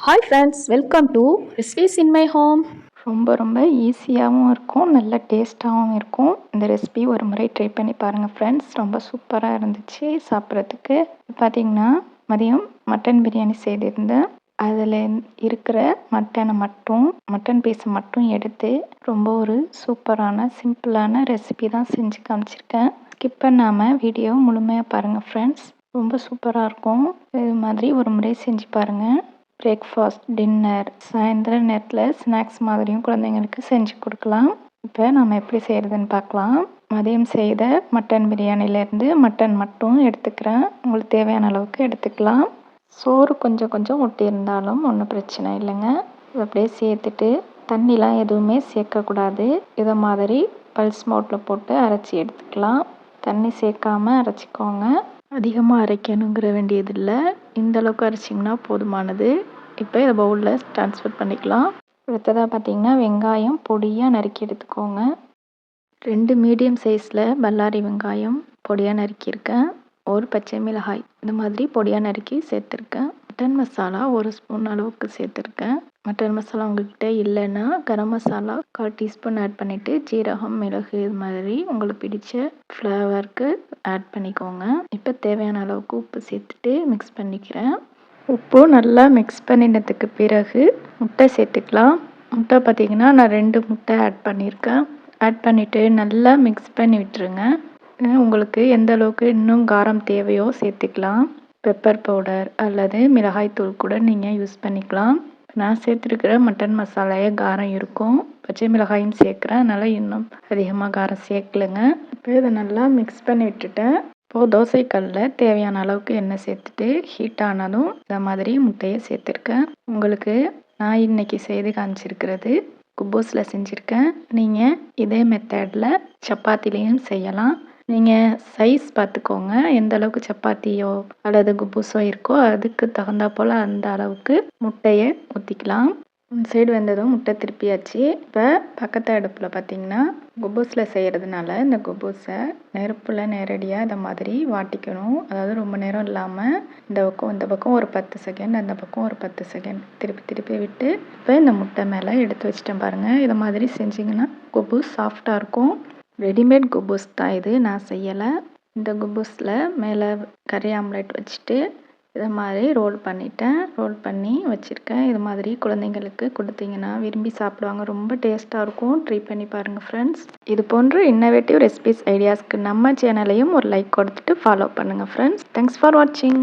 Hi friends, welcome to recipes in my home. ரொம்ப ஈஸியாகவும் இருக்கும், நல்ல டேஸ்ட்டாகவும் இருக்கும். இந்த ரெசிபி ஒரு முறை ட்ரை பண்ணி பாருங்கள் ஃப்ரெண்ட்ஸ். ரொம்ப சூப்பராக இருந்துச்சு சாப்பிட்றதுக்கு. பார்த்திங்கன்னா மதியம் மட்டன் பிரியாணி செய்திருந்தேன். அதில் இருக்கிற மட்டன் பீஸை மட்டும் எடுத்து ரொம்ப ஒரு சூப்பரான சிம்பிளான ரெசிபி தான் செஞ்சு காமிச்சிருக்கேன். ஸ்கிப் பண்ணாமல் வீடியோ முழுமையாக பாருங்கள் ஃப்ரெண்ட்ஸ். ரொம்ப சூப்பராக இருக்கும். இது மாதிரி ஒரு முறை செஞ்சு பாருங்கள். பிரேக்ஃபாஸ்ட், டின்னர், சாயந்தர நேரத்தில் ஸ்நாக்ஸ் மாதிரியும் குழந்தைங்களுக்கு செஞ்சு கொடுக்கலாம். இப்போ நம்ம எப்படி செய்கிறதுன்னு பார்க்கலாம். மதியம் செய்த மட்டன் பிரியாணிலேருந்து மட்டன் மட்டும் எடுத்துக்கிறேன். உங்களுக்கு தேவையான அளவுக்கு எடுத்துக்கலாம். சோறு கொஞ்சம் ஒட்டியிருந்தாலும் ஒன்றும் பிரச்சனை இல்லைங்க. அப்படியே சேர்த்துட்டு தண்ணிலாம் எதுவுமே சேர்க்கக்கூடாது. இதை மாதிரி பல்ஸ் மோட்டில் போட்டு அரைச்சி எடுத்துக்கலாம். தண்ணி சேர்க்காமல் அரைச்சிக்கோங்க. அதிகமாக அரைக்கணுங்கிற வேண்டியதில்லை. இந்த அளவுக்கு அரைச்சிங்கன்னா போதுமானது. இப்போ இதை பவுலில் ட்ரான்ஸ்ஃபர் பண்ணிக்கலாம். அடுத்ததாக பார்த்திங்கன்னா வெங்காயம் பொடியாக நறுக்கி எடுத்துக்கோங்க. 2 மீடியம் சைஸில் பல்லாரி வெங்காயம் பொடியாக நறுக்கியிருக்கேன். ஒரு பச்சை மிளகாய் இந்த மாதிரி பொடியாக நறுக்கி சேர்த்துருக்கேன். மட்டன் மசாலா 1 ஸ்பூன் அளவுக்கு சேர்த்துருக்கேன். மட்டன் மசாலா உங்கள்கிட்ட இல்லைன்னா கரம் மசாலா 1/4 டீஸ்பூன் ஆட் பண்ணிவிட்டு ஜீரகம், மிளகு இது மாதிரி உங்களுக்கு பிடிச்ச ஃப்ளேவருக்கு ஆட் பண்ணிக்கோங்க. இப்போ தேவையான அளவுக்கு உப்பு சேர்த்துட்டு மிக்ஸ் பண்ணிக்கிறேன். உப்பு நல்லா மிக்ஸ் பண்ணினதுக்கு பிறகு முட்டை சேர்த்துக்கலாம். முட்டை பார்த்திங்கன்னா நான் 2 முட்டை ஆட் பண்ணியிருக்கேன். ஆட் பண்ணிவிட்டு நல்லா மிக்ஸ் பண்ணி விட்டுருங்க. உங்களுக்கு எந்த அளவுக்கு இன்னும் காரம் தேவையோ சேர்த்துக்கலாம். பெப்பர் பவுடர் அல்லது மிளகாய் தூள் கூட நீங்கள் யூஸ் பண்ணிக்கலாம். நான் சேர்த்துருக்கிற மட்டன் மசாலையே காரம் இருக்கும். பச்சை மிளகாயும் சேர்க்குறேன், அதனால் இன்னும் அதிகமாக காரம் சேர்க்கலைங்க. இப்போ இதை நல்லா மிக்ஸ் பண்ணி விட்டுட்டேன். இப்போது தோசைக்கல்லில் தேவையான அளவுக்கு எண்ணெய் சேர்த்துட்டு ஹீட் ஆனதும் இந்த மாதிரி முட்டையை சேர்த்துருக்கேன். உங்களுக்கு நான் இன்றைக்கி செய்து காமிச்சிருக்கிறது குப்பூஸில் செஞ்சுருக்கேன். நீங்கள் இதே மெத்தடில் சப்பாத்திலையும் செய்யலாம். நீங்கள் சைஸ் பார்த்துக்கோங்க, எந்த அளவுக்கு சப்பாத்தியோ அல்லது குப்பூஸோ இருக்கோ அதுக்கு தகுந்தா போல் அந்த அளவுக்கு முட்டையை ஊற்றிக்கலாம். சைடு வெந்ததும் முட்டை திருப்பியாச்சு. இப்போ பக்கத்து அடுப்பில் பார்த்திங்கன்னா குப்பூஸில் செய்கிறதுனால இந்த குப்பூஸை நெருப்பில் நேரடியாக இந்த மாதிரி வாட்டிக்கணும். அதாவது ரொம்ப நேரம் இல்லாமல் இந்த பக்கம் ஒரு 10 செகண்ட், அந்த பக்கம் ஒரு 10 செகண்ட் திருப்பி விட்டு இப்போ இந்த முட்டை மேலே எடுத்து வச்சிட்டேன் பாருங்கள். இதை மாதிரி செஞ்சிங்கன்னா குப்பூஸ் சாஃப்டாக இருக்கும். ரெடிமேட் குப்பூஸ் தான் இது, நான் செய்யலை. இந்த குப்பூஸில் மேலே கறி ஆம்லேட் வச்சுட்டு இதை மாதிரி ரோல் பண்ணி வச்சுருக்கேன். இது மாதிரி குழந்தைங்களுக்கு கொடுத்தீங்கன்னா விரும்பி சாப்பிடுவாங்க. ரொம்ப டேஸ்ட்டாக இருக்கும். ட்ரை பண்ணி பாருங்கள் ஃப்ரெண்ட்ஸ். இது போன்ற இன்னோவேட்டிவ் ரெசிபிஸ் ஐடியாஸ்க்கு நம்ம சேனலையும் ஒரு லைக் கொடுத்துட்டு ஃபாலோ பண்ணுங்கள் ஃப்ரெண்ட்ஸ். தேங்க்ஸ் ஃபார் வாட்சிங்.